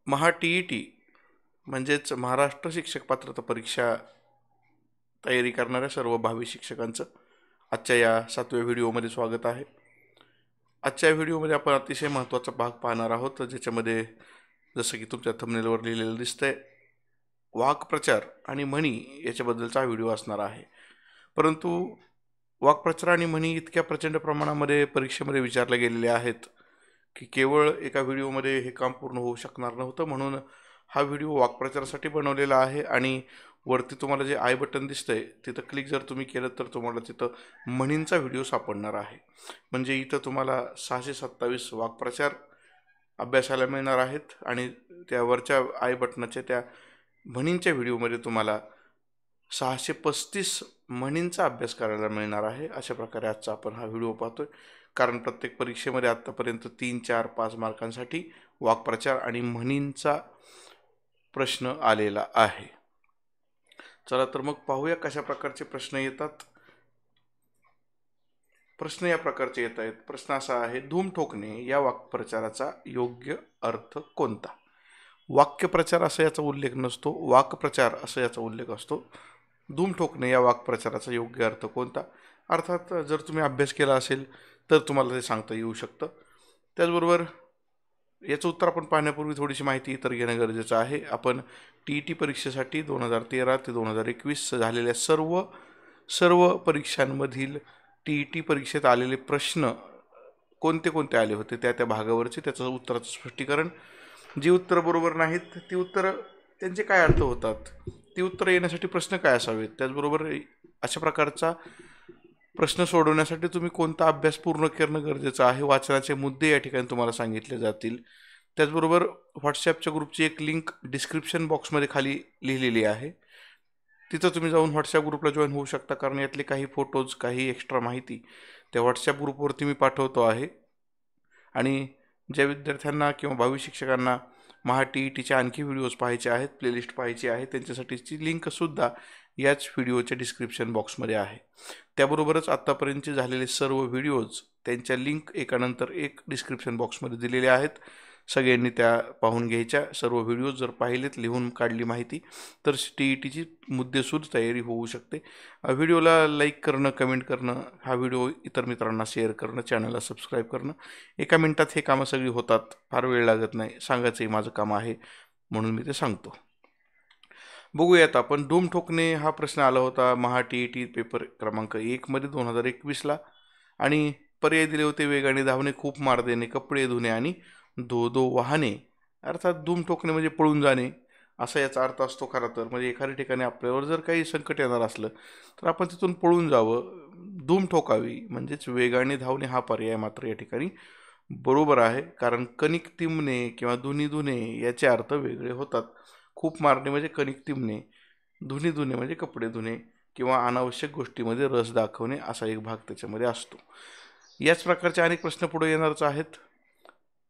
महा-टी-ई-टी म्हणजेच महाराष्ट्र शिक्षक पात्रता परीक्षा तयारी करणाऱ्या सर्व भावी शिक्षकांचं आजच्या या 7व्या व्हिडिओमध्ये स्वागत आहे. आजच्या व्हिडिओमध्ये आपण अतिशय महत्त्वाचा भाग पाहणार आहोत, ज्याच्यामध्ये जसं की तुमच्या थंबनेलवर लिहिलेलं दिसतंय, वाक्प्रचार आणि म्हणी याच्याबद्दलचा व्हिडिओ असणार आहे. परंतु वाक्प्रचार आणि म्हणी इतक्या प्रचंड प्रमाणामध्ये परीक्षेमध्ये विचारले गेलेले आहेत की केवळ एका व्हिडिओमध्ये हे काम पूर्ण होऊ शकणार नव्हतं. म्हणून हा व्हिडिओ वाक्प्रचारासाठी बनवलेला आहे आणि वरती तुम्हाला जे आय बटन दिसतंय तिथं क्लिक जर तुम्ही केलं तर तुम्हाला तिथं म्हणींचा व्हिडिओ सापडणार आहे. म्हणजे इथं तुम्हाला 627 वाक्प्रचार अभ्यासाला मिळणार आहेत आणि त्या वरच्या आय बटनाच्या त्या म्हणींच्या व्हिडिओमध्ये तुम्हाला 635 म्हणींचा अभ्यास करायला मिळणार आहे. अशा प्रकारे आजचा आपण हा व्हिडिओ पाहतोय, कारण प्रत्येक परीक्षेमध्ये आत्तापर्यंत 3, 4, 5 मार्कांसाठी वाक्प्रचार आणि म्हणींचा प्रश्न आलेला आहे. चला तर मग पाहूया कशा प्रकारचे प्रश्न येतात. प्रश्न या प्रकारचे येत आहेत. प्रश्न असा आहे, धूम ठोकणे या वाक्प्रचाराचा योग्य अर्थ कोणता? वाक्यप्रचार असं याचा उल्लेख नसतो, वाक्प्रचार असं याचा उल्लेख असतो. धूम ठोकणे या वाक्प्रचाराचा योग्य अर्थ कोणता? अर्थात जर तुम्ही अभ्यास केला असेल तर तुम्हाला ते सांगता येऊ शकतं. त्याचबरोबर याचं उत्तर आपण पाहण्यापूर्वी थोडीशी माहिती इतर घेणं गरजेचं आहे. आपण टी-ई-टी परीक्षेसाठी 2013 ते 2021 झालेल्या सर्व परीक्षांमधील टी-ई-टी परीक्षेत आलेले प्रश्न कोणते कोणते आले होते त्या भागावरचे त्याचं उत्तराचं स्पष्टीकरण, जी उत्तरं बरोबर नाहीत ती उत्तरं त्यांचे काय अर्थ होतात, ती उत्तरं येण्यासाठी प्रश्न काय असावेत, त्याचबरोबर अशा प्रकारचा प्रश्न सोडवण्यासाठी तुम्ही कोणता अभ्यास पूर्ण करणं गरजेचं आहे, वाचनाचे मुद्दे या ठिकाणी तुम्हाला सांगितले जातील. त्याचबरोबर व्हॉट्सॲपच्या ग्रुपची एक लिंक डिस्क्रिप्शन बॉक्समध्ये खाली लिहिलेली आहे, तिथं तुम्ही जाऊन व्हॉट्सॲप ग्रुपला जॉईन होऊ शकता, कारण यातले काही फोटोज, काही एक्स्ट्रा माहिती त्या व्हॉट्सॲप ग्रुपवरती मी पाठवतो आहे. आणि ज्या विद्यार्थ्यांना किंवा भावी शिक्षकांना महा-टी-ई-टीचे आणखी व्हिडिओज पाहायचे आहेत, प्लेलिस्ट पाहायची आहे, त्यांच्यासाठीची लिंकसुद्धा याच व्हिडिओच्या डिस्क्रिप्शन बॉक्समध्ये आहे. त्याबरोबरच आत्तापर्यंतचे झालेले सर्व व्हिडिओज त्यांच्या लिंक एकानंतर एक डिस्क्रिप्शन बॉक्समध्ये दिलेले आहेत. सगळ्यांनी त्या पाहून घ्यायच्या. सर्व व्हिडिओज जर पाहिलेत, लिहून काढली माहिती, तर टी-ई-टीची मुद्देसूद तयारी होऊ शकते. व्हिडिओला लाईक करणं, कमेंट करणं, हा व्हिडिओ इतर मित्रांना शेअर करणं, चॅनलला सबस्क्राईब करणं, एका मिनिटात हे कामं सगळी होतात, फार वेळ लागत नाही. सांगायचंही माझं काम आहे म्हणून मी ते सांगतो. बघूयात आपण. धूम ठोकणे हा प्रश्न आला होता महा-टी-ई-टी पेपर क्रमांक 1 मध्ये 2021ला आणि पर्याय दिले होते, वेगाने धावणे, खूप मार देणे, कपडे धुणे आणि धो वाहने. अर्थात धूम ठोकणे म्हणजे पळून जाणे असा याचा अर्थ असतो खरं तर. म्हणजे एखाद्या ठिकाणी आपल्यावर जर काही संकट येणार असलं तर आपण तिथून पळून जावं, धूम ठोकावी, म्हणजेच वेगाने धावणे हा पर्याय मात्र या ठिकाणी बरोबर आहे. कारण कणिक तिंबणे किंवा धुनी धुणे याचे अर्थ वेगळे होतात. खूप मारणे म्हणजे कणिक तिंबणे, धुनी धुणे म्हणजे कपडे धुणे किंवा अनावश्यक गोष्टीमध्ये रस दाखवणे असा एक भाग त्याच्यामध्ये असतो. याच प्रकारचे अनेक प्रश्न पुढे येणारच आहेत.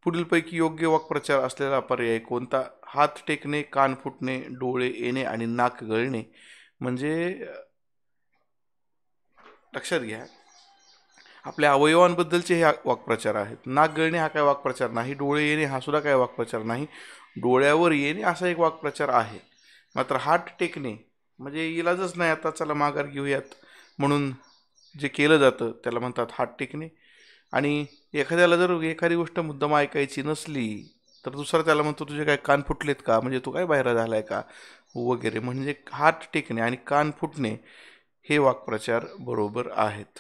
पुढीलपैकी योग्य वाक्प्रचार असलेला पर्याय कोणता? हात टेकणे, कान फुटणे, डोळे येणे आणि नाक गळणे. म्हणजे लक्षात घ्या, आपल्या अवयवांबद्दलचे हे वाक्प्रचार आहेत. नाक गळणे हा काय वाक्प्रचार नाही, डोळे येणे हा सुद्धा काय वाक्प्रचार नाही, डोळ्यावर येणे असा एक वाक्प्रचार आहे. मात्र हात टेकणे म्हणजे इलाजच नाही, आता चला माघार घेऊयात म्हणून जे केलं जातं त्याला म्हणतात हात टेकणे. आणि एखाद्याला जर एखादी गोष्ट मुद्दाम ऐकायची नसली तर दुसरा त्याला म्हणतो, तुझे काय कान फुटलेत का, म्हणजे तू काय बाहेर झालाय का वगैरे. म्हणजे हात टेकणे आणि कान फुटणे हे वाक्प्रचार बरोबर आहेत.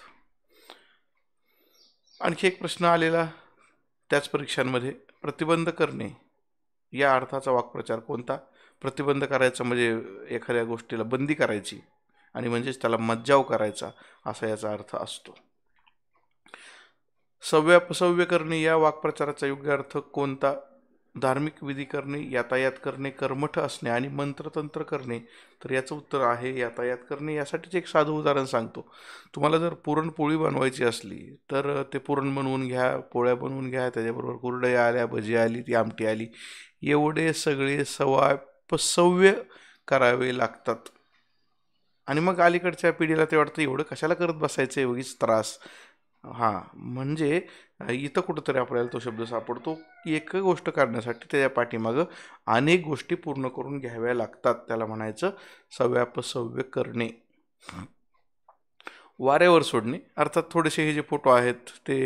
आणखी एक प्रश्न आलेला त्याच परीक्षांमध्ये, प्रतिबंध करणे या अर्थाचा वाक्प्रचार कोणता? प्रतिबंध करायचा म्हणजे एखाद्या गोष्टीला बंदी करायची आणि म्हणजेच त्याला मज्जाव करायचा असा याचा अर्थ असतो. सव्यापसव्य करणे या वाक्प्रचाराचा योग्य अर्थ कोणता? धार्मिक विधी करणे, यातायात करणे, कर्मठ असणे आणि मंत्रतंत्र करणे. तर याचं उत्तर आहे यातायात करणे. यासाठीच एक साधं उदाहरण सांगतो. तुम्हाला जर पुरणपोळी बनवायची असली तर ते पुरण बनवून घ्या, पोळ्या बनवून घ्या, त्याच्याबरोबर कुरडया आल्या, भजी आली, ती आमटी आली, एवढे सगळे सव्यापसव्य करावे लागतात. आणि मग अलीकडच्या पिढीला ते वाटतं एवढं कशाला करत बसायचं, उगीच त्रास, हां, म्हणजे इथं कुठंतरी आपल्याला तो शब्द सापडतो की एक गोष्ट करण्यासाठी त्याच्या पाठीमागं अनेक गोष्टी पूर्ण करून घ्याव्या लागतात. त्याला म्हणायचं सव्यापसव्य करणे. वाऱ्यावर सोडणे अर्थात थोडेसे हे जे फोटो आहेत ते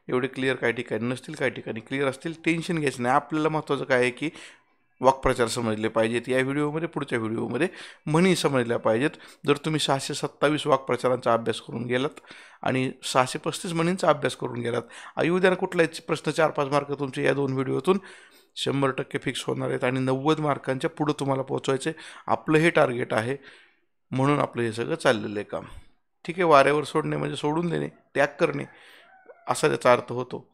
एवढे क्लिअर काही ठिकाणी नसतील, काही ठिकाणी क्लिअर असतील. टेन्शन घ्यायचं नाही. आपल्याला महत्त्वाचं काय आहे की वाक्प्रचार समजले पाहिजेत. या व्हिडिओमध्ये, पुढच्या व्हिडिओमध्ये म्हणी समजल्या पाहिजेत. जर तुम्ही 627 वाक्प्रचारांचा अभ्यास करून गेलात आणि 635 म्हणींचा अभ्यास करून गेलात, उद्या कुठलाच प्रश्न 4-5 मार्क तुमचे या 2 व्हिडिओतून 100% फिक्स होणार आहेत आणि 90 मार्कांच्या पुढं तुम्हाला पोहोचवायचे. आपलं हे टार्गेट आहे, म्हणून आपलं हे सगळं चाललेलं आहे काम. ठीक आहे, वाऱ्यावर सोडणे म्हणजे सोडून देणे, त्याग करणे असा त्याचा अर्थ होतो.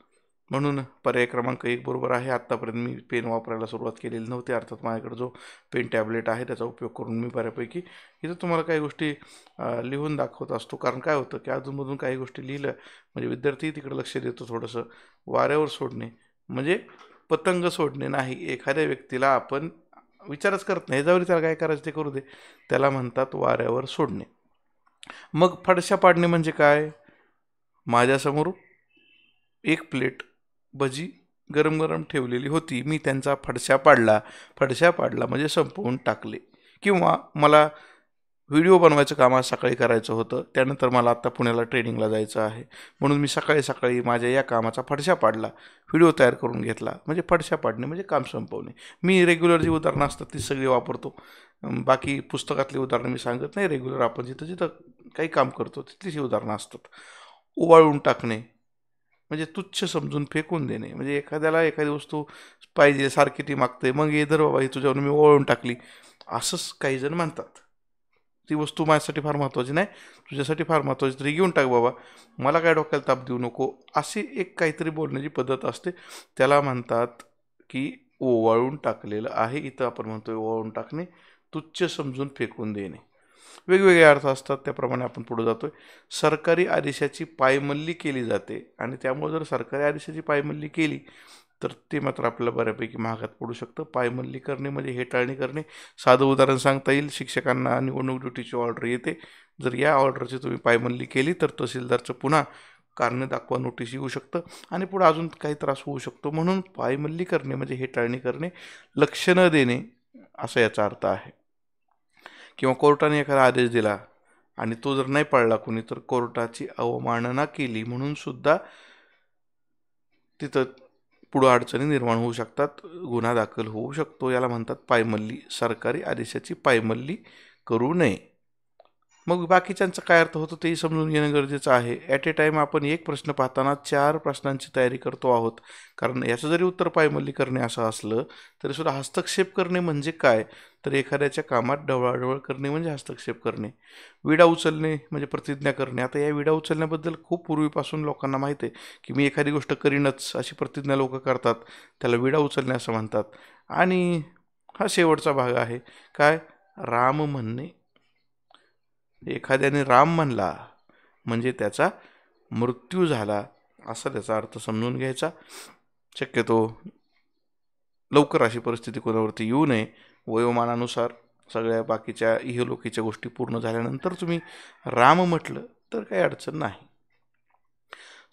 म्हणून पर्याय क्रमांक 1 बरोबर आहे. आत्तापर्यंत मी पेन वापरायला सुरुवात केलेली नव्हती. अर्थात माझ्याकडे जो पेन टॅबलेट आहे त्याचा उपयोग करून मी बऱ्यापैकी इथं तुम्हाला काही गोष्टी लिहून दाखवत असतो. कारण काय होतं की अधूनमधून काही गोष्टी लिहिलं म्हणजे विद्यार्थी तिकडे लक्ष देतो थोडंसं. वाऱ्यावर सोडणे म्हणजे पतंग सोडणे नाही. एखाद्या व्यक्तीला आपण विचारच करत नाही, ह्याच्यावर त्याला काय करायचं ते करू दे, त्याला म्हणतात वाऱ्यावर सोडणे. मग फडशा पाडणे म्हणजे काय? माझ्यासमोर एक प्लेट भजी गरम गरम ठेवलेली होती, मी त्यांचा फडशा पाडला. फडशा पाडला म्हणजे संपवून टाकले. किंवा मला व्हिडिओ बनवायचं काम आज सकाळी करायचं होतं, त्यानंतर मला आत्ता पुण्याला ट्रेनिंगला जायचं आहे, म्हणून मी सकाळी सकाळी माझ्या या कामाचा फडशा पाडला, व्हिडिओ तयार करून घेतला. म्हणजे फडशा पाडणे म्हणजे काम संपवणे. मी रेग्युलर जी उदाहरणं असतात ती सगळी वापरतो. बाकी पुस्तकातली उदाहरणं मी सांगत नाही. रेग्युलर आपण जिथं जिथं काही काम करतो तिथलीच ही उदाहरणं असतात. ओवाळून टाकणे म्हणजे तुच्छ समजून फेकून देणे. म्हणजे एखाद्याला एखादी वस्तू पाहिजे, सारखी ती मागते, मग ये धर बाबा ही तुझ्यावर मी ओवाळून टाकली, असंच काही जण म्हणतात. ती वस्तू माझ्यासाठी फार महत्त्वाची नाही, तुझ्यासाठी फार महत्त्वाची, तरी घेऊन टाक बाबा, मला काय डोक्याला ताप देऊ नको, अशी एक काहीतरी बोलण्याची पद्धत असते. त्याला म्हणतात की ओवाळून टाकलेलं आहे. इथं आपण म्हणतोय ओवाळून टाकणे, तुच्छ समजून फेकून देणे. वेगवेगळे अर्थ असतात, त्याप्रमाणे आपण पुढे जातोय. सरकारी आदेशाची पायमल्ली केली जाते आणि त्यामुळे जर सरकारी आदेशाची पायमल्ली केली तर ते मात्र आपल्याला बऱ्यापैकी महागात पडू शकतं. पायमल्ली करणे म्हणजे हेटाळणी करणे. साधं उदाहरण सांगता येईल. शिक्षकांना निवडणूक ड्युटीची ऑर्डर येते, जर या ऑर्डरची तुम्ही पायमल्ली केली तर तहसीलदारचं पुन्हा कारण दाखवा नोटीस येऊ शकतं आणि पुढे अजून काही त्रास होऊ शकतो. म्हणून पायमल्ली करणे म्हणजे हेटाळणी करणे, लक्ष न देणे असा याचा अर्थ आहे. किंवा कोर्टाने एखादा आदेश दिला आणि तो जर नाही पाळला कोणी तर कोर्टाची अवमानना केली म्हणून सुद्धा तिथं पुढं अडचणी निर्माण होऊ शकतात, गुन्हा दाखल होऊ शकतो. याला म्हणतात पायमल्ली. सरकारी आदेशाची पायमल्ली करू नये. मग बाकीच्यांचा काय अर्थ होतो तेही समजून घेणं गरजेचं आहे. ॲट ए टाईम आपण एक प्रश्न पाहताना 4 प्रश्नांची तयारी करतो आहोत. कारण याचं जरी उत्तर पायमल्ली करणे असं असलं तरी सुद्धा हस्तक्षेप करणे म्हणजे काय, तर एखाद्याच्या कामात ढवळाढवळ करणे म्हणजे हस्तक्षेप करणे. विडा उचलणे म्हणजे प्रतिज्ञा करणे. आता या विडा उचलण्याबद्दल खूप पूर्वीपासून लोकांना माहीत आहे की मी एखादी गोष्ट करीनच अशी प्रतिज्ञा लोक करतात, त्याला विडा उचलणे असं म्हणतात. आणि हा शेवटचा भाग आहे काय, राम म्हणणे. एखाद्याने राम म्हणला म्हणजे त्याचा मृत्यू झाला असा त्याचा अर्थ समजून घ्यायचा. शक्यतो लवकर अशी परिस्थिती कोणावरती येऊ नये. वयोमानानुसार सगळ्या बाकीच्या इहलोकीच्या गोष्टी पूर्ण झाल्यानंतर तुम्ही राम म्हटलं तर काही अडचण नाही.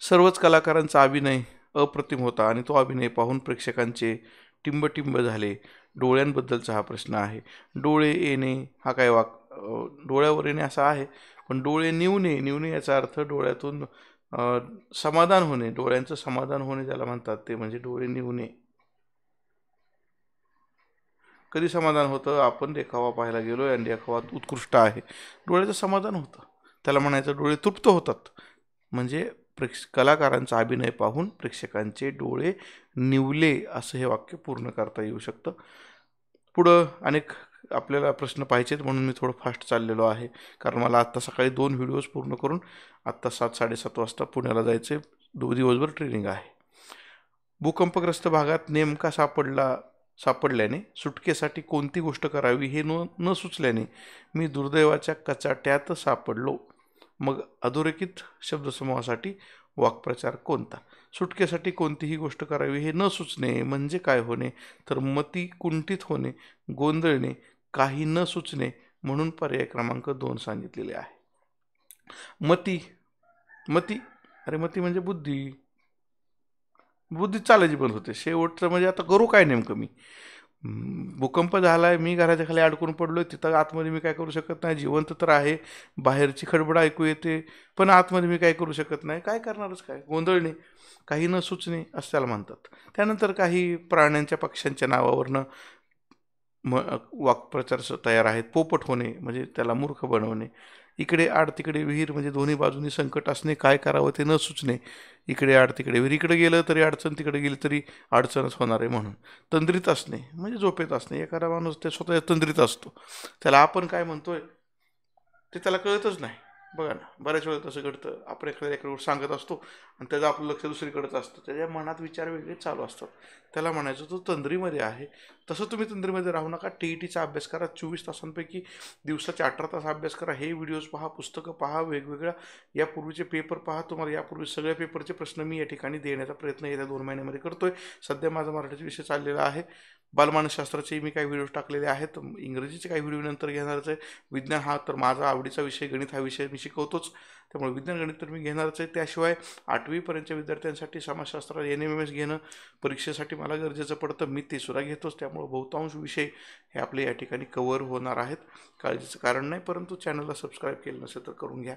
सर्वच कलाकारांचा अभिनय अप्रतिम होता आणि तो अभिनय पाहून प्रेक्षकांचे टिंबटिंब झाले. डोळ्यांबद्दलचा हा प्रश्न आहे. डोळे येणे हा काय डोळ्यावर येणे असा आहे, पण डोळे निवणे, निवणे याचा अर्थ डोळ्यातून समाधान होणे, डोळ्यांचं समाधान होणे ज्याला म्हणतात ते म्हणजे डोळे निवणे. कधी समाधान होतं, आपण देखावा पाहायला गेलो आणि देखावा उत्कृष्ट आहे, डोळ्याचं समाधान होतं, त्याला म्हणायचं डोळे तृप्त होतात. म्हणजे कलाकारांचा अभिनय पाहून प्रेक्षकांचे डोळे निवले असं हे वाक्य पूर्ण करता येऊ शकतं. पुढं अनेक आपल्याला प्रश्न पाहिजेत म्हणून मी थोडं फास्ट चाललेलो आहे, कारण मला आत्ता सकाळी 2 व्हिडिओज पूर्ण करून आत्ता 7-7:30 वाजता पुण्याला जायचे, दिवसभर ट्रेनिंग आहे. भूकंपग्रस्त भागात नेमका सापडल्याने सुटकेसाठी कोणती गोष्ट करावी हे न सुचल्याने मी दुर्दैवाच्या कचाट्यात सापडलो. मग अधोरेखित शब्दसमूहासाठी वाक्प्रचार कोणता? सुटकेसाठी कोणतीही गोष्ट करावी हे न सुचणे म्हणजे काय होणे, तर मती कुंठित होणे, गोंधळणे, काही न सुचणे, म्हणून पर्याय क्रमांक 2 सांगितलेले आहे. मती अरे मती म्हणजे बुद्धी, बुद्धी चालायची बंद होते. शेवटचं म्हणजे आता करू काय नेमकं मी? भूकंप झालाय, मी घराच्या खाली अडकून पडलोय, तिथं आतमध्ये मी काय करू शकत नाही. जिवंत तर आहे, बाहेरची खडबड ऐकू येते, पण आतमध्ये मी काय करू शकत नाही. काय करणारच काय? गोंधळणे, काही न सुचणे असं त्याला म्हणतात. त्यानंतर काही प्राण्यांच्या पक्ष्यांच्या नावावरनं वाक्प्रचार तयार आहेत. पोपट होणे म्हणजे त्याला मूर्ख बनवणे, इकडे आड तिकडे विहीर म्हणजे दोन्ही बाजूनी संकट असणे, काय करावं ते न सुचणे, इकडे आड तिकडे विहीर, इकडे गेलं तरी अडचण, तिकडे गेली तरी अडचणच होणार आहे म्हणून. तंद्रीत असणे म्हणजे झोपेत असणे. एखादा माणूस ते स्वतः तंद्रीत असतो, त्याला आपण काय म्हणतोय ते त्याला कळतच नाही. बघा ना, बऱ्याच वेळा तसं घडतं. आपण एखाद्या एका गोष्ट सांगत असतो आणि त्याचं आपलं लक्ष दुसरीकडेच असतं, त्याच्या मनात विचार वेगळे चालू असतात. त्याला म्हणायचं तो तंद्रीमध्ये आहे. तसं तुम्ही तंद्रीमध्ये राहू नका. टीईटीचा अभ्यास करा, 24 तासांपैकी दिवसाचे 18 तास अभ्यास करा. हे व्हिडिओज पहा, पुस्तकं पहा, वेगवेगळ्या यापूर्वीचे पेपर पहा. तुम्हाला यापूर्वी सगळ्या पेपरचे प्रश्न मी या ठिकाणी देण्याचा प्रयत्न येत्या 2 महिन्यामध्ये करतोय. सध्या माझा मराठीचा विषय चाललेला आहे. बालमानसशास्त्राचे मी काही व्हिडिओज टाकलेले आहेत, इंग्रजीचे काही व्हिडिओ नंतर घेणारच आहे. विज्ञान हा तर माझा आवडीचा विषय, गणित हा विषय मी शिकवतोच, त्यामुळे विज्ञान गणित तर मी घेणारच आहे. त्याशिवाय 8वीपर्यंतच्या विद्यार्थ्यांसाठी समाजशास्त्रात NMMS घेणं परीक्षेसाठी मला गरजेचं पडतं, मी ते सुद्धा घेतोच. त्यामुळे बहुतांश विषय हे आपले या ठिकाणी कव्हर होणार आहेत, काळजीचं कारण नाही. परंतु चॅनलला सबस्क्राईब केलं नसेल तर करून घ्या.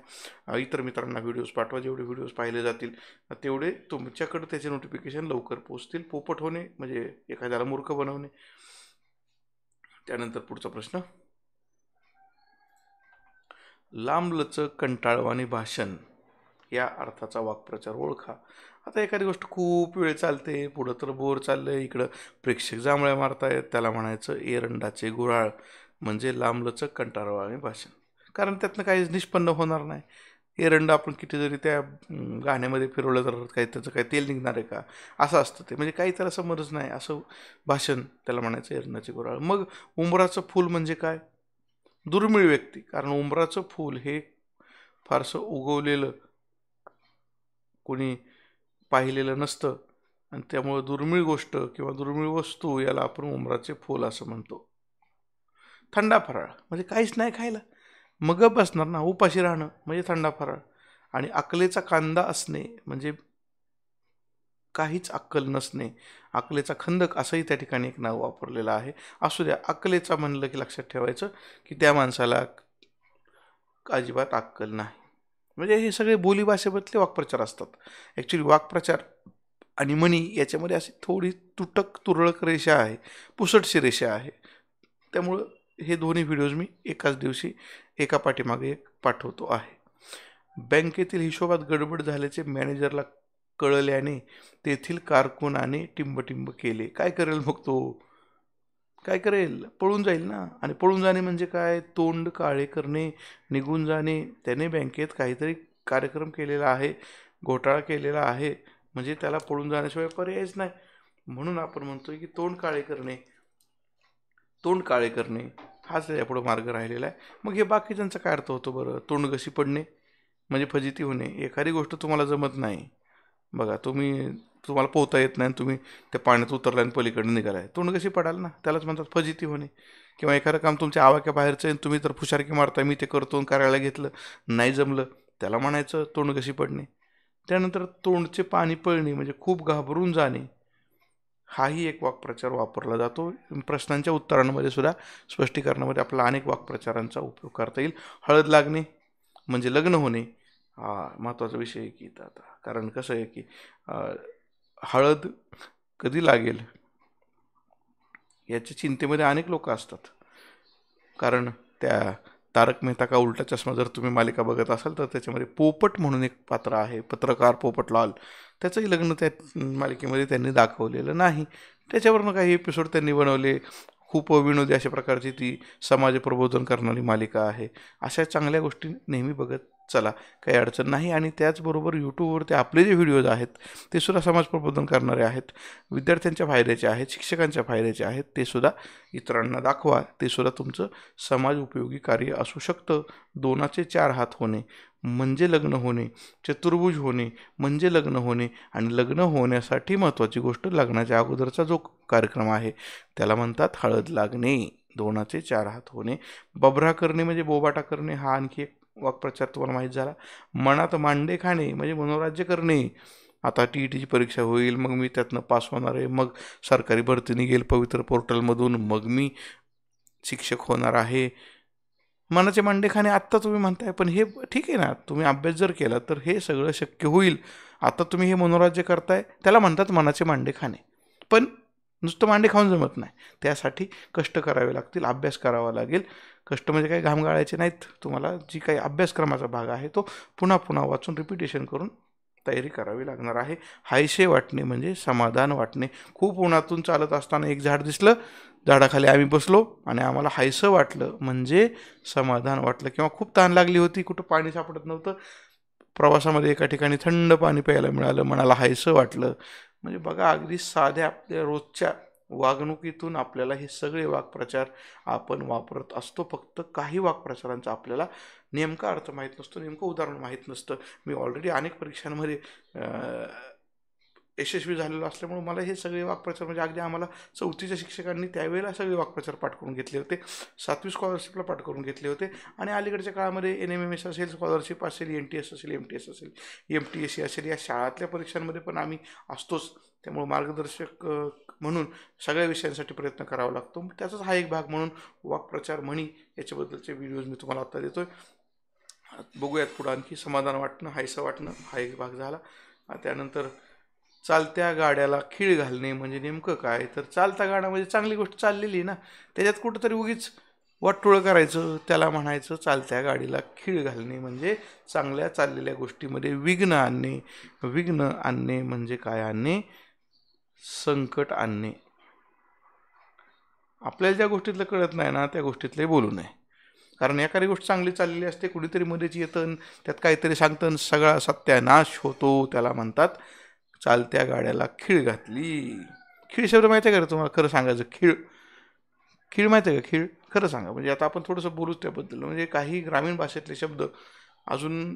इतर मित्रांना व्हिडिओज पाठवा, जेवढे व्हिडिओज पाहिले जातील तेवढे तुमच्याकडे त्याचे नोटिफिकेशन लवकर पोहोचतील. पोपट होणे म्हणजे एखाद्याला मूर्ख बनवणे. त्यानंतर पुढचा प्रश्न, लांबलचक कंटाळवाणी भाषण या अर्थाचा वाक्प्रचार ओळखा. आता एखादी गोष्ट खूप वेळ चालते, पुढं तर बोर चाललंय, इकडं प्रेक्षक जांभळ्या मारतायत, त्याला म्हणायचं एरंडाचे गुऱ्हाळ म्हणजे लांबलचक कंटाळवाणी भाषण. कारण त्यातनं काही निष्पन्न होणार नाही. एरंड आपण किती जरी त्या गाण्यामध्ये फिरवलं तर काही त्याचं काही तेल निघणार आहे का, असं असतं ते. म्हणजे काही त्याला समजच नाही असं भाषण, त्याला म्हणायचं एरंडाचे गुऱ्हाळ. मग उंबराचं फूल म्हणजे काय? दुर्मिळ व्यक्ती. कारण उंबराचं फूल हे फारसं उगवलेलं कोणी पाहिलेलं नसतं आणि त्यामुळं दुर्मिळ गोष्ट किंवा दुर्मिळ वस्तू याला आपण उंबराचे फूल असं म्हणतो. थंडा फराळ म्हणजे काहीच नाही खायला, मग गप बसणार ना, उपाशी राहणं म्हणजे थंडा फराळ. आणि अकलेचा कांदा असणे म्हणजे काहीच अक्कल नसणे, अकलेचा खंदक असंही त्या ठिकाणी एक नाव वापरलेलं आहे. असू द्या, अकलेचा म्हणलं की लक्षात ठेवायचं की त्या माणसाला अजिबात अक्कल नाही. म्हणजे हे सगळे बोलीभाषेबद्दले वाक्प्रचार असतात. ॲक्च्युली वाक्प्रचार आणि म्हणी याच्यामध्ये अशी थोडी तुटक तुरळक रेषा आहे, पुसटशी रेषा आहे. त्यामुळं हे दोन्ही व्हिडिओज मी एकाच दिवशी एका पाठीमागे एक पाठवतो आहे. बँकेतील हिशोबात गडबड झाल्याचे मॅनेजरला कळल्याने तेथील कारकुनाने टिंबटिंब केले. काय करेल मग तो? काय करेल? पळून जाईल ना. आणि पळून जाणे म्हणजे काय? तोंड काळे करणे, निघून जाणे. त्याने बँकेत काहीतरी कार्यक्रम केलेला आहे, घोटाळा केलेला आहे, म्हणजे त्याला पळून जाण्याशिवाय पर्यायच नाही. म्हणून आपण म्हणतोय की तोंड काळे करणे, तोंड काळे करणे हाच यापुढे मार्ग राहिलेला आहे. मग हे बाकीच्यांचा काय अर्थ होतो बरं? तोंडघशी पडणे म्हणजे फजिती होणे. एखादी गोष्ट तुम्हाला जमत नाही, बघा तुम्हाला पोहता येत नाही, तुम्ही त्या पाण्यात उतरला आणि पलीकडे निघालाय, तोंड कशी पडाल ना, त्यालाच म्हणतात फजिती होणे. किंवा एखादं काम तुमच्या आवाक्या बाहेरचं आहे, तुम्ही तर फुशारकी मारताय, मी ते करतो करायला घेतलं, नाही जमलं, त्याला म्हणायचं तोंड कशी पडणे. त्यानंतर तोंडचे पाणी पळणे म्हणजे खूप घाबरून जाणे, हाही एक वाक्प्रचार वापरला जातो. प्रश्नांच्या उत्तरांमध्ये सुद्धा, स्पष्टीकरणामध्ये आपल्याला अनेक वाक्प्रचारांचा उपयोग करता येईल. हळद लागणे म्हणजे लग्न होणे, हा महत्त्वाचा विषय आहे की आता. कारण कसं आहे की हळद कधी लागेल याच्या चिंतेमध्ये अनेक लोक असतात. कारण त्या तारक मेहता का उलटा चष्मा जर तुम्ही मालिका बघत असाल तर त्याच्यामध्ये पोपट म्हणून एक पात्र आहे, पत्रकार पोपटलाल. त्याचंही लग्न त्या मालिकेमध्ये त्यांनी दाखवलेलं नाही. त्याच्यावरनं काही एपिसोड त्यांनी बनवले. खूप विनोदी अशा प्रकारची ती समाज प्रबोधन करणारी मालिका आहे. अशा चांगल्या गोष्टी नेहमी बघत चला, काही अडचण नाही. आणि त्याचबरोबर यूट्यूबवरती आपले जे व्हिडिओज आहेत ते सुद्धा समाज प्रबोधन करणारे आहेत, विद्यार्थ्यांच्या फायद्याचे आहेत, शिक्षकांच्या फायद्याचे आहेत. ते सुद्धा इतरांना दाखवा, ते सुद्धा तुमचं समाज उपयोगी कार्य असू शकतं. 2चे 4 हात होणे म्हणजे लग्न होणे, चतुर्भुज होणे म्हणजे लग्न होणे. आणि लग्न होण्यासाठी महत्त्वाची गोष्ट लग्नाच्या अगोदरचा जो कार्यक्रम आहे त्याला म्हणतात हळद लागणे. 2चे 4 हात होणे. बभरा करणे म्हणजे बोबाटा करणे, हा आणखी एक वाक्प्रचार तुम्हाला माहीत झाला. मनात मांडे खाणे म्हणजे मनोराज्य करणे. आता TETची परीक्षा होईल, मग मी त्यातनं पास होणार आहे, मग सरकारी भरती निघेल पवित्र पोर्टलमधून, मग मी शिक्षक होणार आहे. मनाचे मांडे खाणे आत्ता तुम्ही म्हणताय, पण हे ठीक आहे ना, तुम्ही अभ्यास जर केला तर हे सगळं शक्य होईल. आता तुम्ही हे मनोराज्य करताय, त्याला म्हणतात मनाचे मांडे खाणे. पण नुसतं मांडे खाऊन जमत नाही, त्यासाठी कष्ट करावे लागतील, अभ्यास करावा लागेल. कष्ट म्हणजे काही घाम गाळायचे नाहीत. तुम्हाला जी काही अभ्यासक्रमाचा भाग आहे तो पुन्हा पुन्हा वाचून रिपिटेशन करून तयारी करावी लागणार आहे. हायसे वाटणे म्हणजे समाधान वाटणे. खूप उन्हातून चालत असताना एक झाड दिसलं, झाडाखाली आम्ही बसलो आणि आम्हाला हायसं वाटलं म्हणजे समाधान वाटलं. किंवा खूप तहान लागली होती, कुठं पाणी सापडत नव्हतं, प्रवासामध्ये एका ठिकाणी थंड पाणी प्यायला मिळालं, मनाला हायसं वाटलं. म्हणजे बघा, अगदी साध्या आपल्या रोजच्या वागणुकीतून आपल्याला हे सगळे वाक्प्रचार आपण वापरत असतो. फक्त काही वाक्प्रचारांचा आपल्याला नेमका अर्थ माहीत नसतो, नेमकं उदाहरण माहीत नसतं. मी ऑलरेडी अनेक परीक्षांमध्ये यशस्वी झालेलो असल्यामुळे मला हे सगळे वाक्प्रचार म्हणजे अगदी आम्हाला 4थीच्या शिक्षकांनी त्यावेळेला सगळे वाक्प्रचार पाठ करून घेतले होते. 7वी स्कॉलरशिपला पाठ करून घेतले होते. आणि अलीकडच्या काळामध्ये NMMS असेल, स्कॉलरशिप असेल, NTS असेल, MTS असेल, MTSC असेल, या शाळातल्या परीक्षांमध्ये पण आम्ही असतोच. त्यामुळे मार्गदर्शक म्हणून सगळ्या विषयांसाठी प्रयत्न करावा लागतो. त्याचाच हा एक भाग म्हणून वाक्प्रचार म्हणी याच्याबद्दलचे व्हिडिओज मी तुम्हाला आता देतोय. बघूयात पुढं आणखी. समाधान वाटणं, हायसं वाटणं हा एक भाग झाला. त्यानंतर चालत्या गाड्याला खीळ घालणे म्हणजे नेमकं काय, तर चालता गाडा म्हणजे चांगली गोष्ट चाललेली ना, त्याच्यात कुठंतरी उगीच वाटोळं करायचं, त्याला म्हणायचं चालत्या गाडीला खीळ घालणे. म्हणजे चांगल्या चाललेल्या गोष्टीमध्ये विघ्न आणणे. विघ्न आणणे म्हणजे काय आणणे, संकट आणणे. आपल्याला ज्या गोष्टीतलं कळत नाही ना, त्या गोष्टीतले बोलू नये. कारण एखादी गोष्ट चांगली चाललेली असते, कुणीतरी मध्येच येतं, त्यात काहीतरी सांगतं, सगळा सत्यानाश होतो. त्याला म्हणतात चालत्या गाड्याला खीळ घातली. खीळ शब्द माहिती आहे का तुम्हाला? खरं सांगायचं, खीळ खीळ माहिती आहे का? खीळ खरं सांगा. म्हणजे आता आपण थोडंसं बोलूच त्याबद्दल. म्हणजे काही ग्रामीण भाषेतले शब्द अजून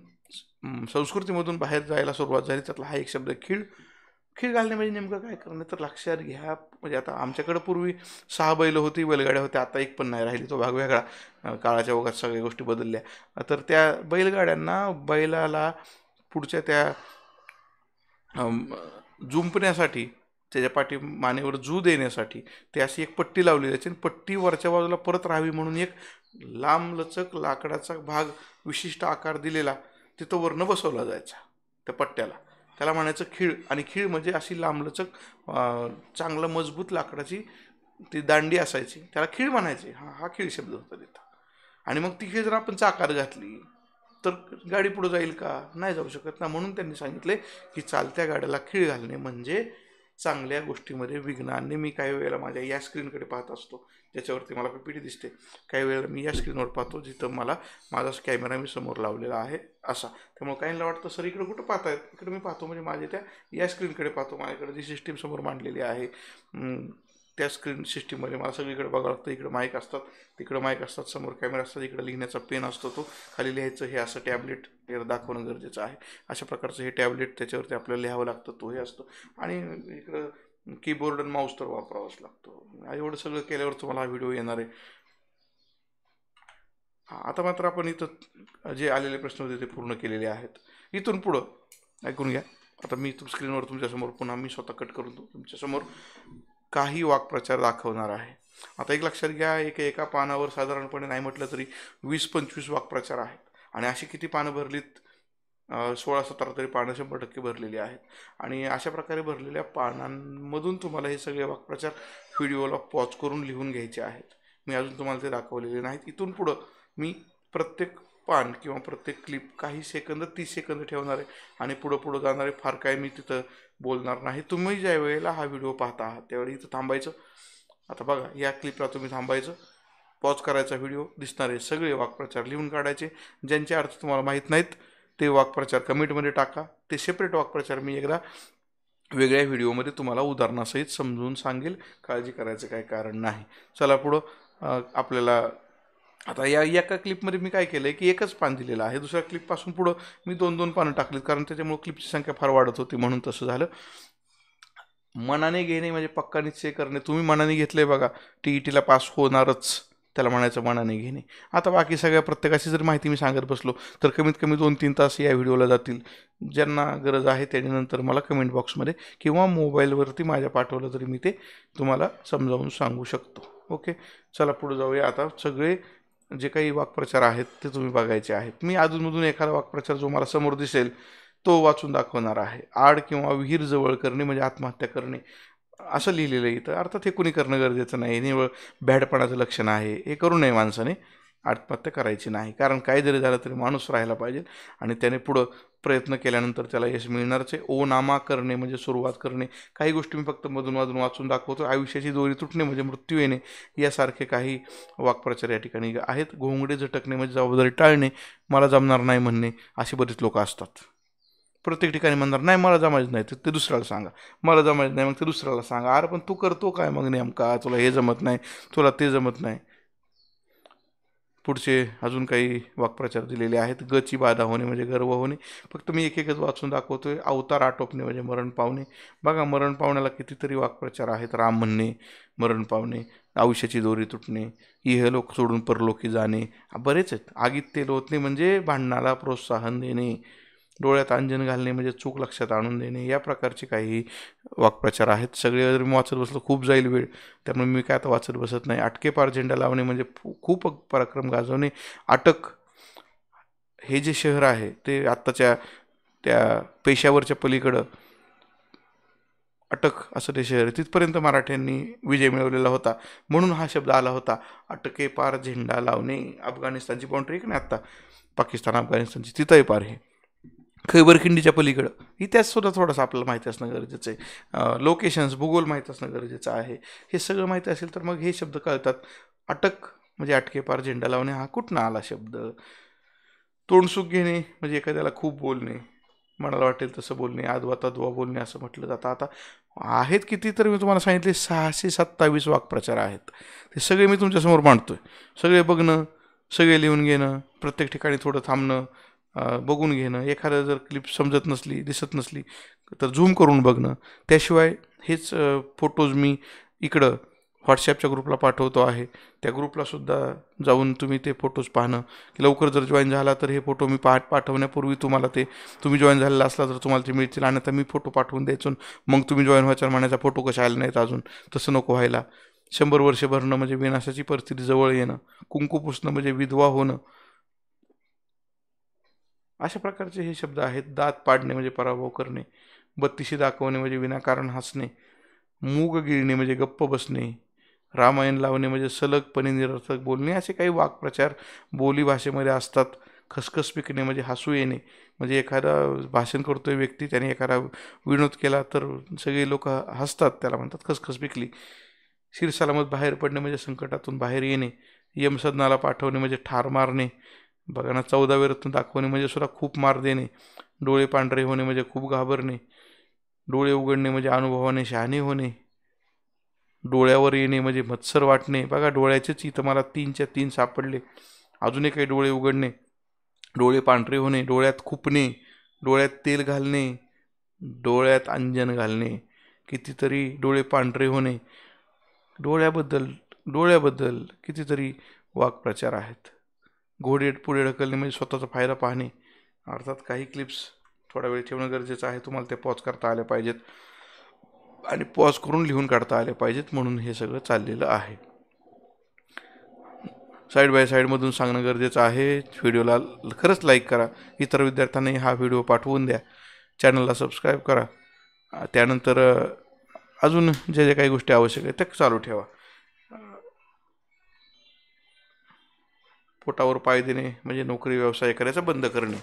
संस्कृतीमधून बाहेर जायला सुरुवात झाली, त्यातला हा एक शब्द खीळ. खीळ घालणे म्हणजे नेमकं काय करणं, तर लक्षात घ्या. म्हणजे आता आमच्याकडं पूर्वी 6 बैल होती, बैलगाड्या होत्या, आता एक पण नाही राहिली, तो भाग वेगळा. काळाच्या ओघात सगळ्या गोष्टी बदलल्या. तर त्या बैलगाड्यांना बैलाला पुढच्या त्या जुंपण्यासाठी, त्याच्या पाठी मानेवर जू देण्यासाठी ते अशी एक पट्टी लावली जायची. आणि पट्टी वरच्या बाजूला परत राहावी म्हणून एक लांबलचक लाकडाचा भाग, विशिष्ट आकार दिलेला, तिथं वरनं बसवला जायचा त्या पट्ट्याला. त्याला म्हणायचं खीळ. आणि खीळ म्हणजे अशी लांबलचक चांगलं मजबूत लाकडाची ती दांडी असायची, त्याला खीळ म्हणायचे. हा खीळ शब्द होता तिथं. आणि मग ती खीळ जर आपण चाकात घातली तर गाडी पुढे जाईल का? नाही जाऊ शकत ना. म्हणून त्यांनी सांगितले की चालत्या गाड्याला खीळ घालणे म्हणजे चांगल्या गोष्टीमध्ये विघ्न आणणे. मी काही वेळेला माझ्या या स्क्रीनकडे पाहत असतो, ज्याच्यावरती मला PPT दिसते. काही वेळेला मी या स्क्रीनवर पाहतो, जिथं मला माझा कॅमेरा मी समोर लावलेला आहे असा. त्यामुळे काहींना वाटतं सर इकडे कुठं पाहतायत, इकडे मी पाहतो म्हणजे माझ्या त्या या स्क्रीनकडे पाहतो. माझ्याकडे जी सिस्टीम समोर मांडलेली आहे, त्या स्क्रीन सिस्टीममध्ये मला सगळीकडे बघावं लागतं. इकडं माईक असतात, तिकडं माईक असतात, समोर कॅमेरा असतात, इकडं लिहिण्याचा पेन असतो, तो खाली लिहायचं हे असं टॅबलेट हे दाखवणं गरजेचं आहे. अशा प्रकारचं हे टॅबलेट, त्याच्यावरती आपल्याला लिहावं लागतं, तो हे असतो. आणि इकडं कीबोर्ड आणि माऊस तर वापरावाच लागतो. एवढं सगळं केल्यावर तुम्हाला हा व्हिडिओ येणार आहे. आता मात्र आपण इथं जे आलेले प्रश्न होते ते पूर्ण केलेले आहेत. इथून पुढं ऐकून घ्या. आता मी स्क्रीनवर तुमच्यासमोर पुन्हा मी स्वतः कट करून तुमच्यासमोर काही वाक्प्रचार दाखवणार आहे. आता एक लक्षात घ्या, एका पानावर साधारणपणे नाही म्हटलं तरी 20-25 वाक्प्रचार आहेत. आणि अशी किती पानं भरलीत? 16-17 तरी पानं 100% भरलेली आहेत. आणि अशा प्रकारे भरलेल्या पानांमधून तुम्हाला हे सगळे वाक्प्रचार व्हिडिओला पॉज करून लिहून घ्यायचे आहेत. मी अजून तुम्हाला ते दाखवलेले नाहीत. इथून पुढं मी प्रत्येक पान किंवा प्रत्येक क्लिप काही सेकंद, 30 सेकंद ठेवणार आहे आणि पुढं जाणार आहे. फार काय मी तिथं बोलणार नाही. तुम्ही ज्या वेळेला हा व्हिडिओ पाहता आहात त्यावेळी इथं थांबायचं. आता बघा, या क्लिपला तुम्ही थांबायचं, पॉज करायचा, व्हिडिओ दिसणारे सगळे वाक्प्रचार लिहून काढायचे. ज्यांचे अर्थ तुम्हाला माहीत नाहीत ते वाक्प्रचार कमेंटमध्ये टाका. ते सेपरेट वाक्प्रचार मी एकदा वेगळ्या व्हिडिओमध्ये तुम्हाला उदाहरणासहित समजून सांगेल. काळजी करायचं काही कारण नाही. चला पुढं. आपल्याला आता या एका क्लिपमध्ये मी काय केलं आहे की एकच पान दिलेलं आहे. दुसऱ्या क्लिपपासून पुढं मी 2-2 पानं टाकलीत, कारण त्याच्यामुळे क्लिपची संख्या फार वाढत होती, म्हणून तसं झालं. मनाने घेणे म्हणजे पक्का निश्चय करणे. तुम्ही मनाने घेतलंय बघा, TETला पास होणारच, त्याला म्हणायचं मनाने घेणे. आता बाकी सगळ्या प्रत्येकाची जर माहिती मी सांगत बसलो तर कमीत कमी 2-3 तास या व्हिडिओला जातील. ज्यांना गरज आहे त्यांनी नंतर मला कमेंट बॉक्समध्ये किंवा मोबाईलवरती माझ्या पाठवलं तरी मी ते तुम्हाला समजावून सांगू शकतो. ओके, चला पुढे जाऊया. आता सगळे जे काही वाक्प्रचार आहेत ते तुम्ही बघायचे आहेत. मी अधूनमधून एखादा वाक्प्रचार जो मला समोर दिसेल तो वाचून दाखवणार आहे. आड किंवा विहीर जवळ करणे म्हणजे आत्महत्या करणे असं लिहिलेलं आहे इथं. अर्थात हे कुणी करणं गरजेचं नाही, निव्वळ भ्याडपणाचं लक्षण आहे. हे करू नये माणसाने, आत्महत्या करायची नाही. कारण काही जरी झालं तरी माणूस राहायला पाहिजे आणि त्याने पुढं प्रयत्न केल्यानंतर त्याला यश मिळणारच आहे. ओनामा करणे म्हणजे सुरुवात करणे. काही गोष्टी मी फक्त मधून वाचून दाखवतो. आयुष्याची दोरी तुटणे म्हणजे मृत्यू येणे यासारखे काही वाक्प्रचार या ठिकाणी आहेत. घोंगडे झटकणे म्हणजे जबाबदारी टाळणे, मला जमणार नाही म्हणणे, अशी बरीच लोक असतात. प्रत्येक ठिकाणी म्हणणार नाही मला जमायचं नाही, ते दुसऱ्याला सांगा. मला जमायचं नाही मग ते दुसऱ्याला सांगा. अरे पण तू करतो काय मग नेमका? तुला हे जमत नाही, तुला ते जमत नाही. पुढचे अजून काही वाक्प्रचार दिलेले आहेत. गची बाधा होणे म्हणजे गर्व होणे. फक्त मी एक एकच वाचून दाखवतोय. अवतार आटोपणे म्हणजे मरण पावणे. बघा मरण पावण्याला कितीतरी वाक्प्रचार आहेत. राम म्हणणे, मरण पावणे, आयुष्याची दोरी तुटणे, इहलोक सोडून परलोकी जाणे, बरेच आहेत. आगीत तेल ओतणे म्हणजे भांडणाला प्रोत्साहन देणे. डोळ्यात अंजन घालणे म्हणजे चूक लक्षात आणून देणे. या प्रकारचे काही वाक्प्रचार आहेत. सगळे जर मी वाचत बसलो खूप जाईल वेळ, त्यामुळे मी काय आता वाचत बसत नाही. अटके पार झेंडा लावणे म्हणजे खूप पराक्रम गाजवणे. अटक हे जे शहर आहे ते आत्ताच्या त्या पेशावरच्या पलीकडं अटक असं ते शहर आहे. तिथपर्यंत मराठ्यांनी विजय मिळवलेला होता म्हणून हा शब्द आला होता. अटके पार झेंडा लावणे. अफगाणिस्तानची बाउंड्री आहे की नाही आत्ता पाकिस्तान अफगाणिस्तानची, तिथंही पार हे खैबर खिंडीच्या पलीकडं. इतिहास सुद्धा थोडंसं आपल्याला माहिती असणं गरजेचं आहे. लोकेशन्स, भूगोल माहीत असणं गरजेचं आहे. हे सगळं माहिती असेल तर मग हे शब्द कळतात. अटक म्हणजे अटके पार झेंडा लावणे हा कुठनं आला शब्द. तोंडसुख घेणे म्हणजे एखाद्याला खूप बोलणे, मनाला वाटेल तसं बोलणे, आदवा तद्वा बोलणे असं म्हटलं जातं. आता आहेत किती तर मी तुम्हाला सांगितले 627 वाक्प्रचार आहेत. ते सगळे मी तुमच्यासमोर मांडतोय. सगळे बघणं, सगळे लिहून घेणं, प्रत्येक ठिकाणी थोडं थांबणं, बघून घेणं. एखादं जर क्लिप समजत नसली, दिसत नसली तर झूम करून बघणं. त्याशिवाय हेच फोटोज मी इकडं व्हॉट्सॲपच्या ग्रुपला पाठवतो आहे. त्या ग्रुपलासुद्धा जाऊन तुम्ही ते फोटोज पाहणं. लवकर जर जॉईन झाला तर हे फोटो मी पाठवण्यापूर्वी तुम्हाला ते, तुम्ही जॉईन झालेला असला तर तुम्हाला ते मिळतील. आणि आता मी फोटो पाठवून द्यायचो मग तुम्ही जॉईन व्हायचा म्हणायचा फोटो कशा आले नाहीत अजून. तसं नको व्हायला. 100 वर्ष भरणं म्हणजे विनाशाची परिस्थिती जवळ येणं. कुंकू पुसणं म्हणजे विधवा होणं. अशा प्रकारचे हे शब्द आहेत. दात पाडणे म्हणजे पराभव करणे. बत्तीशी दाखवणे म्हणजे विनाकारण हसणे. मूग गिळणे म्हणजे गप्प बसणे. रामायण लावणे म्हणजे सलगपणे निरर्थक बोलणे. असे काही वाक्प्रचार बोलीभाषेमध्ये असतात. खसखस पिकणे म्हणजे हसू येणे. म्हणजे एखादा भाषण करतोय व्यक्ती, त्याने एखादा विनोद केला तर सगळे लोक हसतात, त्याला म्हणतात खसखस पिकली. शिरसालामत बाहेर पडणे म्हणजे संकटातून बाहेर येणे. यमसदनाला पाठवणे म्हणजे ठार मारणे. बघा ना, 14वे रत्न दाखवणे म्हणजे सुद्धा खूप मार देणे. डोळे पांढरे होणे म्हणजे खूप घाबरणे. डोळे उघडणे म्हणजे अनुभवाने शहाणे होणे. डोळ्यावर येणे म्हणजे मत्सर वाटणे. बघा डोळ्याचेच इथं मला 3च्या 3 सापडले. अजूनही काही डोळे उघडणे, डोळे पांढरे होणे, डोळ्यात खुपणे, डोळ्यात तेल घालणे, डोळ्यात अंजन घालणे, कितीतरी डोळे पांढरे होणे. डोळ्याबद्दल कितीतरी वाक्प्रचार आहेत. घोडे पुढे ढकलणे म्हणजे स्वतःचा फायदा पाहणे. अर्थात काही क्लिप्स थोडा वेळ ठेवणं गरजेचं आहे. तुम्हाला ते पॉज करता आले पाहिजेत आणि पॉज करून लिहून काढता आले पाहिजेत, म्हणून हे सगळं चाललेलं आहे. साईड बाय साईडमधून सांगणं गरजेचं आहे. व्हिडिओला खरंच लाईक करा. इतर विद्यार्थ्यांनाही हा व्हिडिओ पाठवून द्या. चॅनलला सबस्क्राईब करा. त्यानंतर अजून जे जे काही गोष्टी आवश्यक आहेत त्या चालू ठेवा. पोटावर पाय देणे म्हणजे नोकरी व्यवसाय करायचा बंद करणे.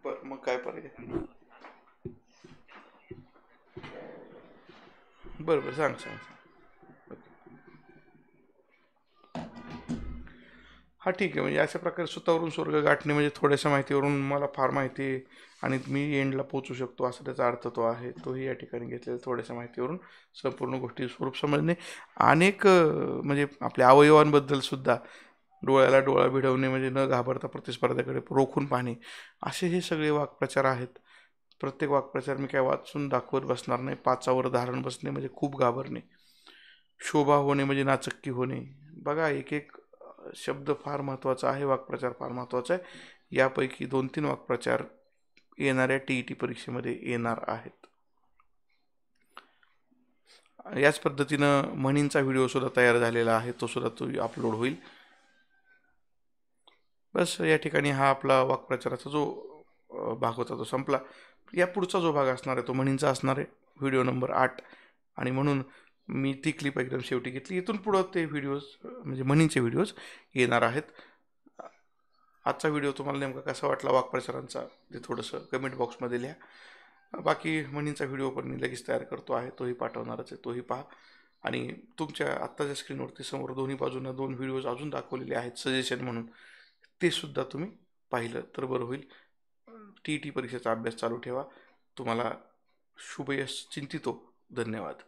बरं, मग काय पर्याय? बरं सांग. हा ठीक आहे. म्हणजे अशा प्रकारे स्वतःवरून स्वर्ग गाठणे म्हणजे थोड्याशा माहितीवरून मला फार माहिती आहे आणि मी एंडला पोचू शकतो असा त्याचा अर्थ तो आहे. तोही या ठिकाणी घेतलेला थोड्याशा माहितीवरून संपूर्ण गोष्टी स्वरूप समजणे. अनेक म्हणजे आपल्या अवयवांबद्दल सुद्धा डोळ्याला डोळा भिडवणे म्हणजे न घाबरता प्रतिस्पर्ध्याकडे रोखून पाहणे, असे हे सगळे वाक्प्रचार आहेत. प्रत्येक वाक्प्रचार मी काय वाचून दाखवत बसणार नाही. पाचावर धारण बसणे म्हणजे खूप घाबरणे. शोभा होणे म्हणजे नाचक्की होणे. बघा, एक एक शब्द फार महत्त्वाचा आहे, वाक्प्रचार फार महत्त्वाचा आहे. यापैकी 2-3 वाक्प्रचार येणाऱ्या TET परीक्षेमध्ये येणार आहेत. याच पद्धतीनं म्हणींचा व्हिडिओ सुद्धा तयार झालेला आहे, तो सुद्धा तो अपलोड होईल. बस या ठिकाणी हा आपला वाक्प्रचाराचा जो भाग होता तो संपला. या पुढचा जो भाग असणार आहे तो म्हणींचा असणार आहे, व्हिडिओ नंबर 8. आणि म्हणून मी ती क्लिप एकदम शेवटी घेतली. इथून पुढं ते व्हिडिओज म्हणजे म्हणींचे व्हिडिओज येणार आहेत. आजचा व्हिडिओ तुम्हाला नेमका कसा वाटला वाक्प्रचारांचा ते थोडंसं कमेंट बॉक्समध्ये लिहा. बाकी म्हणींचा व्हिडिओ पण मी लगेच तयार करतो आहे, तोही पाठवणारच आहे, तोही पहा. आणि तुमच्या आत्ताच्या स्क्रीनवरती समोर दोन्ही बाजूंना 2 व्हिडिओज अजून दाखवलेले आहेत सजेशन म्हणून, ते सुद्धा तुम्ही पाहिलं तर बरं होईल. TET परीक्षेचा अभ्यास चालू ठेवा. तुम्हाला शुभयश चिंतितो. धन्यवाद.